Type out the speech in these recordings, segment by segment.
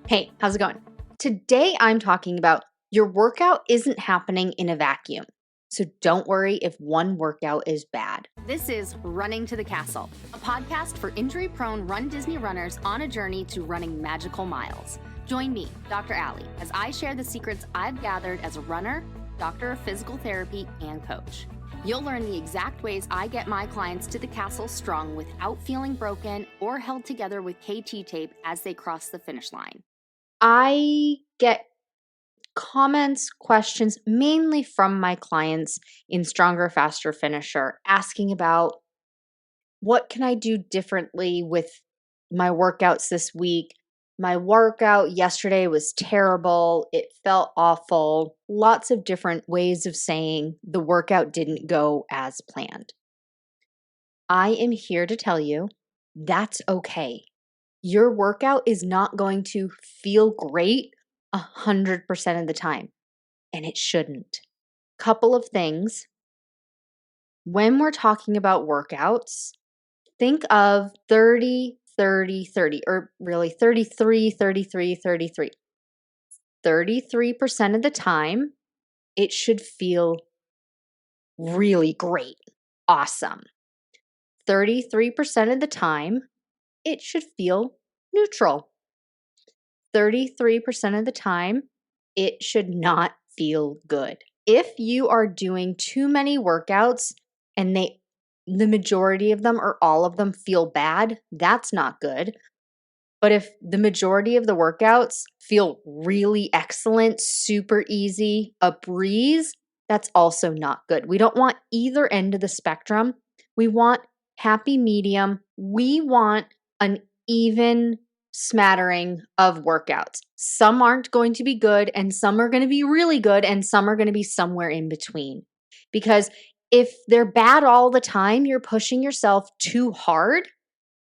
Hey, how's it going? Today I'm talking about your workout isn't happening in a vacuum. So don't worry if one workout is bad. This is Running to the Castle, a podcast for injury-prone RunDisney runners on a journey to running magical miles. Join me, Dr. Allie, as I share the secrets I've gathered as a runner, doctor of physical therapy, and coach. You'll learn the exact ways I get my clients to the castle strong without feeling broken or held together with KT tape as they cross the finish line. I get comments, questions, mainly from my clients in Stronger, Faster, Finisher, asking about what can I do differently with my workouts this week. My workout yesterday was terrible. It felt awful. Lots of different ways of saying the workout didn't go as planned. I am here to tell you that's okay. Your workout is not going to feel great 100% of the time, and it shouldn't. Couple of things. When we're talking about workouts, think of 30, 30, 30, or really 33, 33, 33. 33% of the time, it should feel really great, awesome. 33% of the time, it should feel neutral. 33% of the time, it should not feel good. If you are doing too many workouts and the majority of them or all of them feel bad, that's not good. But if the majority of the workouts feel really excellent, super easy, a breeze, that's also not good. We don't want either end of the spectrum. We want happy medium. We want an even smattering of workouts. Some aren't going to be good, and some are going to be really good, and some are going to be somewhere in between. Because if they're bad all the time, you're pushing yourself too hard,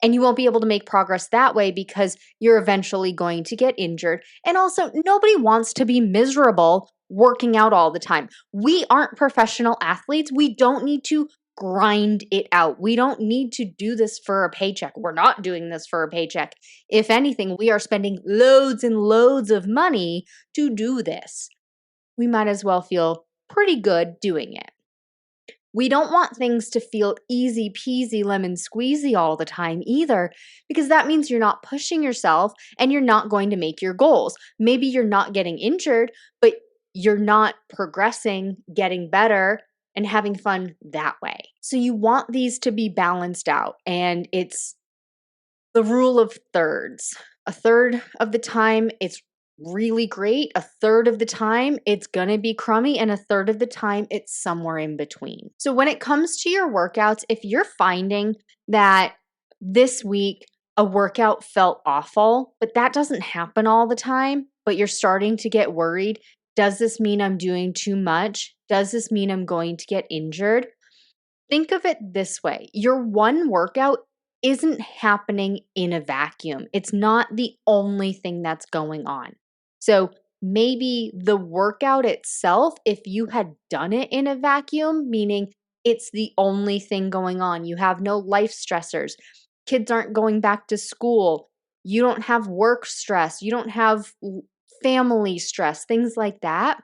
and you won't be able to make progress that way because you're eventually going to get injured. And also, nobody wants to be miserable working out all the time. We aren't professional athletes. We don't need to grind it out. We don't need to do this for a paycheck. We're not doing this for a paycheck. If anything, we are spending loads and loads of money to do this. We might as well feel pretty good doing it. We don't want things to feel easy peasy lemon squeezy all the time either, because that means you're not pushing yourself and you're not going to make your goals. Maybe you're not getting injured, but you're not progressing, getting better, and having fun that way. So you want these to be balanced out, and it's the rule of thirds. A third of the time, it's really great. A third of the time, it's going to be crummy. And a third of the time, it's somewhere in between. So when it comes to your workouts, if you're finding that this week a workout felt awful, but that doesn't happen all the time, but you're starting to get worried, does this mean I'm doing too much? Does this mean I'm going to get injured? Think of it this way. Your one workout isn't happening in a vacuum. It's not the only thing that's going on. So maybe the workout itself, if you had done it in a vacuum, meaning it's the only thing going on, you have no life stressors, kids aren't going back to school, you don't have work stress, you don't have family stress, things like that,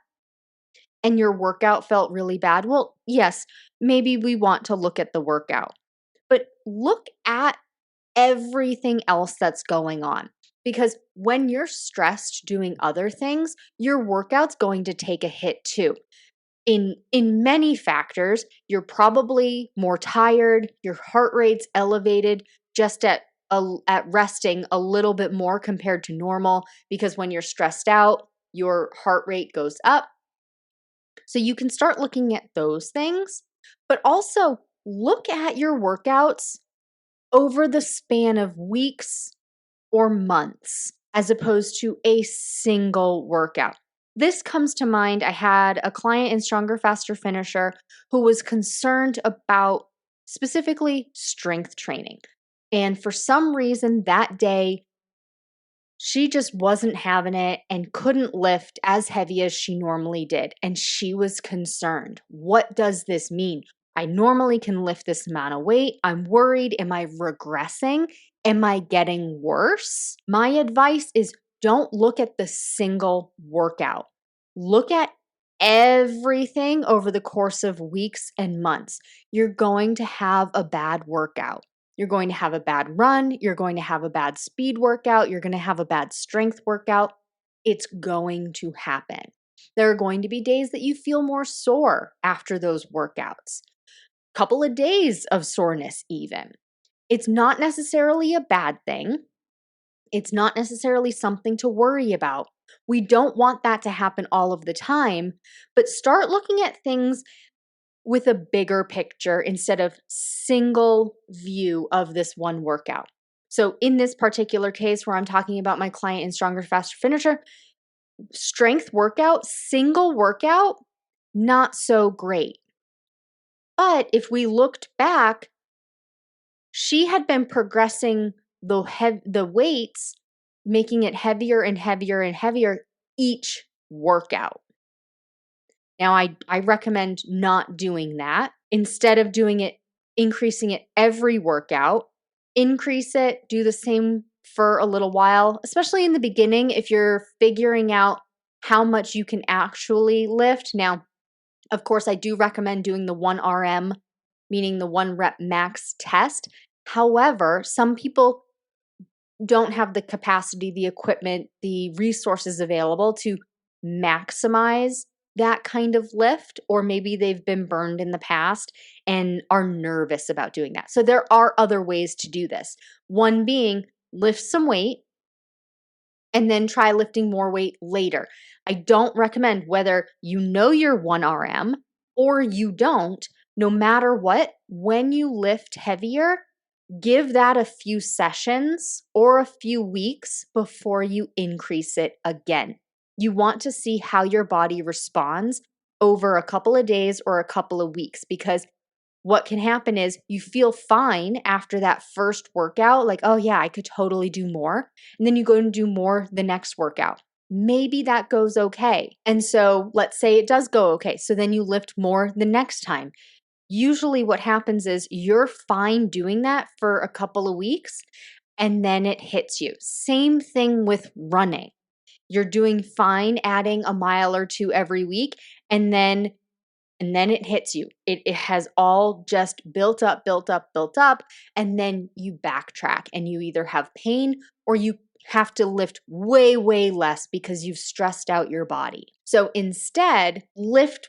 and your workout felt really bad, well, yes, maybe we want to look at the workout. But look at everything else that's going on. Because when you're stressed doing other things, your workout's going to take a hit too. In many factors, you're probably more tired, your heart rate's elevated just at resting a little bit more compared to normal, because when you're stressed out, your heart rate goes up. So you can start looking at those things, but also look at your workouts over the span of weeks or months, as opposed to a single workout. This comes to mind. I had a client in Stronger, Faster, Finisher who was concerned about specifically strength training. And for some reason that day, she just wasn't having it and couldn't lift as heavy as she normally did. And she was concerned. What does this mean? I normally can lift this amount of weight. I'm worried. Am I regressing? Am I getting worse? My advice is Don't look at the single workout. Look at everything over the course of weeks and months. You're going to have a bad workout. You're going to have a bad run. You're going to have a bad speed workout. You're going to have a bad strength workout. It's going to happen. There are going to be days that you feel more sore after those workouts. Couple of days of soreness even. It's not necessarily a bad thing. It's not necessarily something to worry about. We don't want that to happen all of the time, but start looking at things with a bigger picture instead of single view of this one workout. So in this particular case where I'm talking about my client in Stronger, Faster, Finisher, strength workout, single workout, not so great. But if we looked back, she had been progressing the weights, making it heavier and heavier and heavier each workout. Now, I recommend not doing that. Instead of doing it, increasing it every workout, increase it, do the same for a little while, especially in the beginning if you're figuring out how much you can actually lift. Now, of course, I do recommend doing the 1RM, meaning the 1 rep max test. However, some people don't have the capacity, the equipment, the resources available to maximize that kind of lift, or maybe they've been burned in the past and are nervous about doing that. So there are other ways to do this. One being lift some weight and then try lifting more weight later. I don't recommend, whether you know your 1RM or you don't, no matter what, when you lift heavier, give that a few sessions or a few weeks before you increase it again. You want to see how your body responds over a couple of days or a couple of weeks, because what can happen is you feel fine after that first workout, like, oh yeah, I could totally do more. And then you go and do more the next workout. Maybe that goes okay. And so let's say it does go okay. So then you lift more the next time. Usually what happens is you're fine doing that for a couple of weeks and then it hits you. Same thing with running. You're doing fine adding a mile or two every week, and then it hits you. It has all just built up, and then you backtrack and you either have pain or you have to lift way, way less because you've stressed out your body. So instead, lift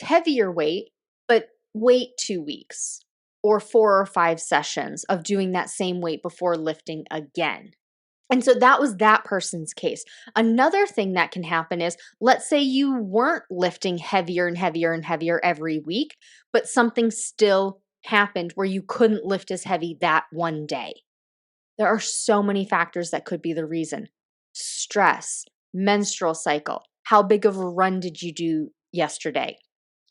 heavier weight, but wait 2 weeks or 4 or 5 sessions of doing that same weight before lifting again. And so that was that person's case. Another thing that can happen is, let's say you weren't lifting heavier and heavier and heavier every week, but something still happened where you couldn't lift as heavy that one day. There are so many factors that could be the reason. Stress, menstrual cycle, how big of a run did you do yesterday?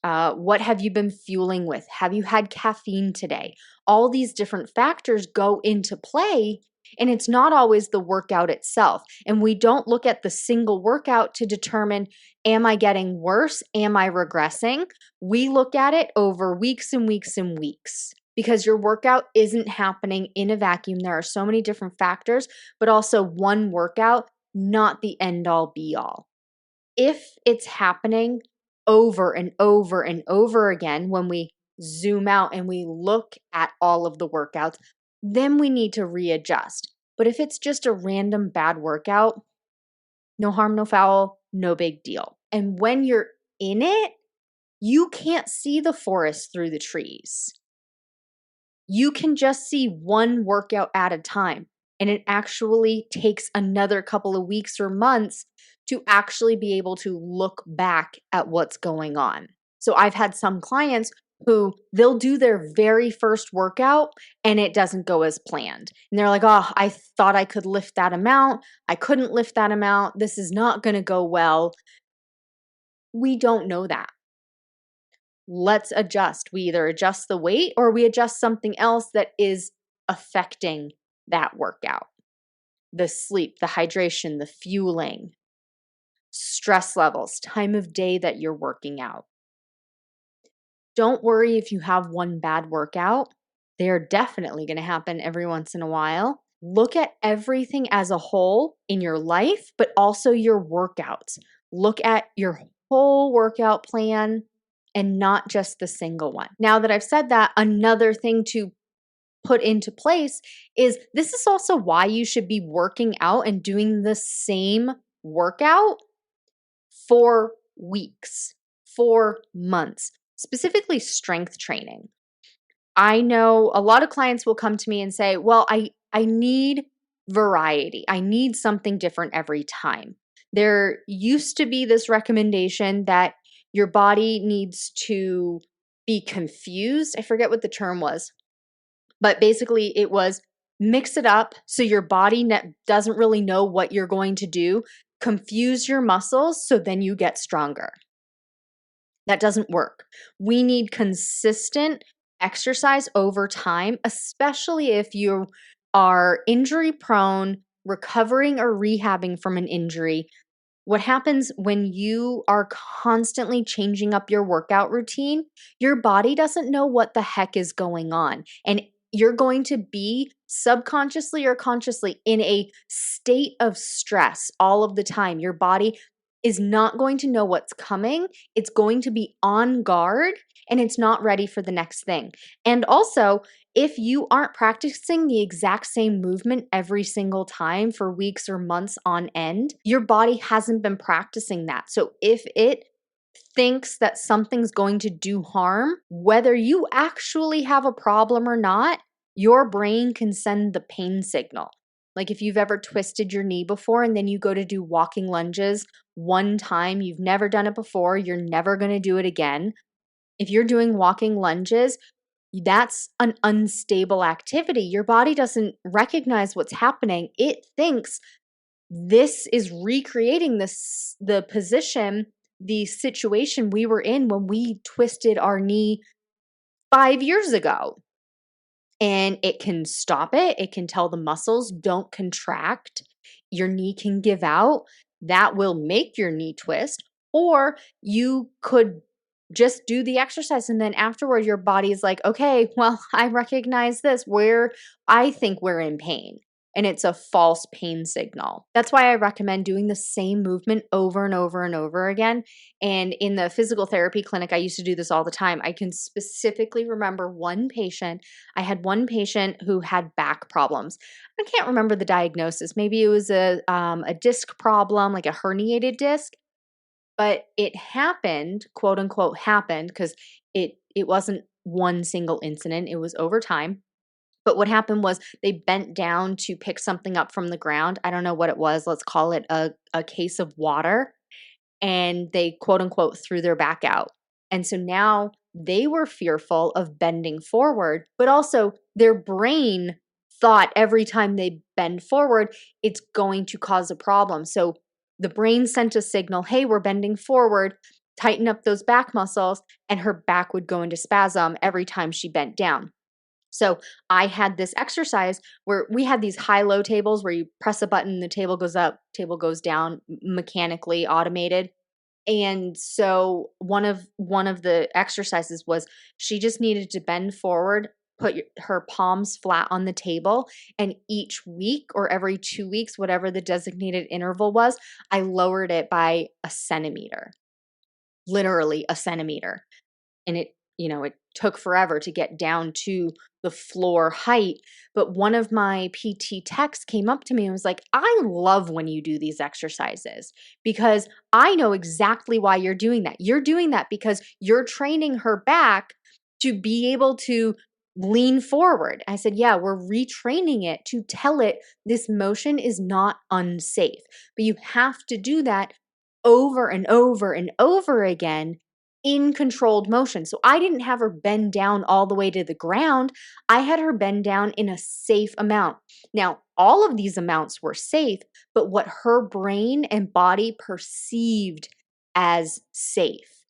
What have you been fueling with? Have you had caffeine today? All these different factors go into play, and it's not always the workout itself. And we don't look at the single workout to determine, am I getting worse? Am I regressing? We look at it over weeks and weeks and weeks, because your workout isn't happening in a vacuum. There are so many different factors, but also one workout, not the end all be all. If it's happening over and over and over again, when we zoom out and we look at all of the workouts, then we need to readjust. But if it's just a random bad workout, no harm, no foul, no big deal. And when you're in it, you can't see the forest through the trees. You can just see one workout at a time. And it actually takes another couple of weeks or months to actually be able to look back at what's going on. So I've had some clients who they'll do their very first workout and it doesn't go as planned. And they're like, oh, I thought I could lift that amount. I couldn't lift that amount. This is not going to go well. We don't know that. Let's adjust. We either adjust the weight or we adjust something else that is affecting that workout. The sleep, the hydration, the fueling, stress levels, time of day that you're working out. Don't worry if you have one bad workout. They're definitely going to happen every once in a while. Look at everything as a whole in your life, but also your workouts. Look at your whole workout plan and not just the single one. Now that I've said that, another thing to put into place is this is also why you should be working out and doing the same workout for weeks, for months, specifically strength training. I know a lot of clients will come to me and say, well, I need variety. I need something different every time. There used to be this recommendation that your body needs to be confused. I forget what the term was, but basically it was mix it up so your body doesn't really know what you're going to do. Confuse your muscles so then you get stronger. That doesn't work. We need consistent exercise over time, especially if you are injury prone, recovering or rehabbing from an injury. What happens when you are constantly changing up your workout routine? Your body doesn't know what the heck is going on. And you're going to be subconsciously or consciously in a state of stress all of the time. Your body is not going to know what's coming. It's going to be on guard and it's not ready for the next thing. And also, if you aren't practicing the exact same movement every single time for weeks or months on end, your body hasn't been practicing that. So if it thinks that something's going to do harm, whether you actually have a problem or not, your brain can send the pain signal. Like if you've ever twisted your knee before and then you go to do walking lunges one time, you've never done it before, you're never going to do it again. If you're doing walking lunges, that's an unstable activity. Your body doesn't recognize what's happening. It thinks this is recreating the position, the situation we were in when we twisted our knee 5 years ago. And it can stop it. It can tell the muscles don't contract. Your knee can give out. That will make your knee twist. Or you could just do the exercise and then afterward your body is like, okay, well, I recognize this. I think we're in pain. And it's a false pain signal. That's why I recommend doing the same movement over and over and over again. And in the physical therapy clinic, I used to do this all the time. I can specifically remember one patient. I had one patient who had back problems. I can't remember the diagnosis. Maybe it was a disc problem, like a herniated disc. But it happened, quote unquote, happened because it wasn't one single incident. It was over time. But what happened was they bent down to pick something up from the ground. I don't know what it was. Let's call it a case of water. And they, quote unquote, threw their back out. And so now they were fearful of bending forward, but also their brain thought every time they bend forward, it's going to cause a problem. So the brain sent a signal, hey, we're bending forward, tighten up those back muscles, and her back would go into spasm every time she bent down. So I had this exercise where we had these high-low tables where you press a button, the table goes up, table goes down, mechanically automated. And so one of the exercises was she just needed to bend forward, put her palms flat on the table, and each week or every 2 weeks, whatever the designated interval was, I lowered it by a centimeter, literally a centimeter. And it took forever to get down to the floor height. But one of my PT techs came up to me and was like, I love when you do these exercises because I know exactly why you're doing that. You're doing that because you're training her back to be able to lean forward. I said, yeah, we're retraining it to tell it this motion is not unsafe. But you have to do that over and over and over again in controlled motion. So I didn't have her bend down all the way to the ground. I had her bend down in a safe amount. Now, all of these amounts were safe, but what her brain and body perceived as safe.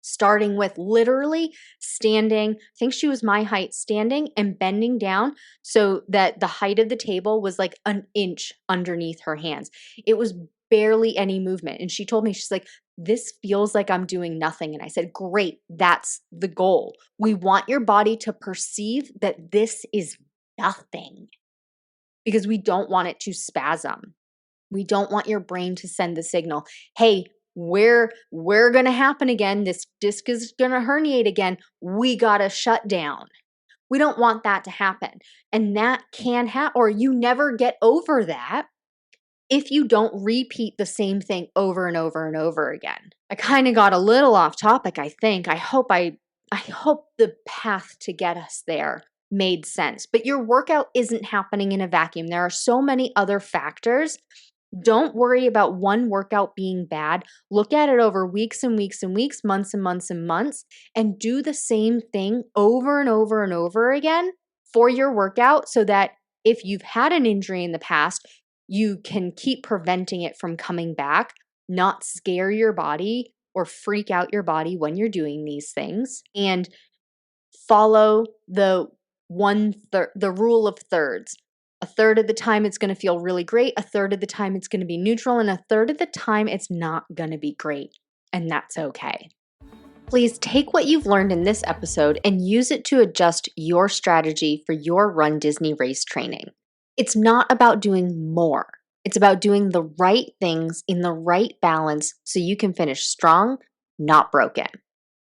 Starting with literally standing, I think she was my height, standing and bending down so that the height of the table was like an inch underneath her hands. It was barely any movement. And she told me, she's like, this feels like I'm doing nothing. And I said, great, that's the goal. We want your body to perceive that this is nothing. because we don't want it to spasm. We don't want your brain to send the signal, hey, we're going to happen again. This disc is going to herniate again. We got to shut down. We don't want that to happen. And that can happen, or you never get over that if you don't repeat the same thing over and over and over again. I kind of got a little off topic, I think. I hope the path to get us there made sense. But your workout isn't happening in a vacuum. There are so many other factors. Don't worry about one workout being bad. Look at it over weeks and weeks and weeks, months and months and months, and do the same thing over and over and over again for your workout so that if you've had an injury in the past, you can keep preventing it from coming back, not scare your body or freak out your body when you're doing these things, and follow the rule of thirds. A third of the time it's going to feel really great, a third of the time it's going to be neutral, and a third of the time it's not going to be great. And that's okay. Please take what you've learned in this episode and use it to adjust your strategy for your RunDisney race training. It's not about doing more. It's about doing the right things in the right balance so you can finish strong, not broken.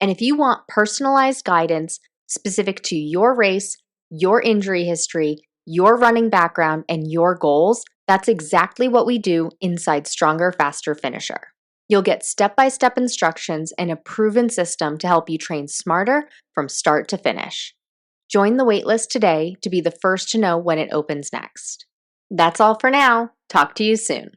And if you want personalized guidance specific to your race, your injury history, your running background, and your goals, that's exactly what we do inside Stronger, Faster, Finisher. You'll get step-by-step instructions and a proven system to help you train smarter from start to finish. Join the waitlist today to be the first to know when it opens next. That's all for now. Talk to you soon.